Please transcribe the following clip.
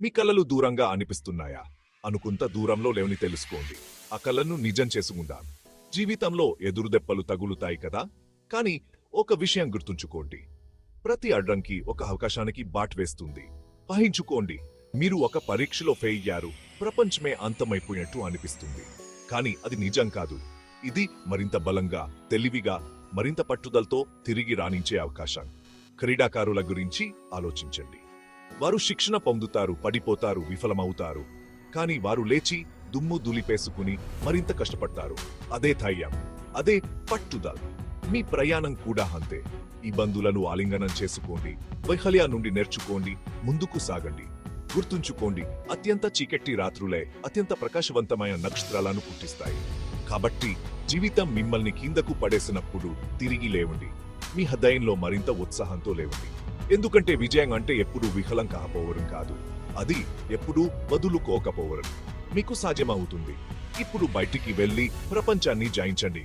మీ కలలు దూరంగా అనిపిస్తున్నాయా? అనుకుంత దూరంలో లేవని తెలుసుకోండి. ఆ కలను నిజం చేసుకుందాం. జీవితంలో ఎదురుదెబ్బలు తగులుతాయి కదా, కానీ ఒక విషయం గుర్తుంచుకోండి. ప్రతి అడ్డంకి ఒక అవకాశానికి బాట్ వేస్తుంది. ఊహించుకోండి, మీరు ఒక పరీక్షలో ఫెయిల్ అయ్యారు. ప్రపంచమే అంతమైపోయినట్టు అనిపిస్తుంది. కానీ అది నిజం కాదు. ఇది మరింత బలంగా, తెలివిగా, మరింత పట్టుదలతో తిరిగి రాణించే అవకాశం. క్రీడాకారుల గురించి ఆలోచించండి. వారు శిక్షణ పొందుతారు, పడిపోతారు, విఫలమవుతారు. కానీ వారు లేచి దుమ్ము దులిపేసుకుని మరింత కష్టపడతారు. అదే ధైర్యం, అదే పట్టుదల. మీ ప్రయాణం కూడా అంతే. ఇబ్బందులను ఆలింగనం చేసుకోండి, వైఫల్యం నుండి నేర్చుకోండి, ముందుకు సాగండి. గుర్తుంచుకోండి, అత్యంత చీకటి రాత్రులే అత్యంత ప్రకాశవంతమైన నక్షత్రాలను పుట్టిస్తాయి. కాబట్టి జీవితం మిమ్మల్ని కిందకు పడేసినప్పుడు తిరిగి లేవండి. మీ హృదయంలో మరింత ఉత్సాహంతో లేవండి. ఎందుకంటే విజయం అంటే ఎప్పుడూ విఫలం కాకపోవడం కాదు, అది ఎప్పుడూ వదులుకోకపోవడం. మీకు సాధ్యమవుతుంది. ఇప్పుడు బయటికి వెళ్లి ప్రపంచాన్ని జయించండి.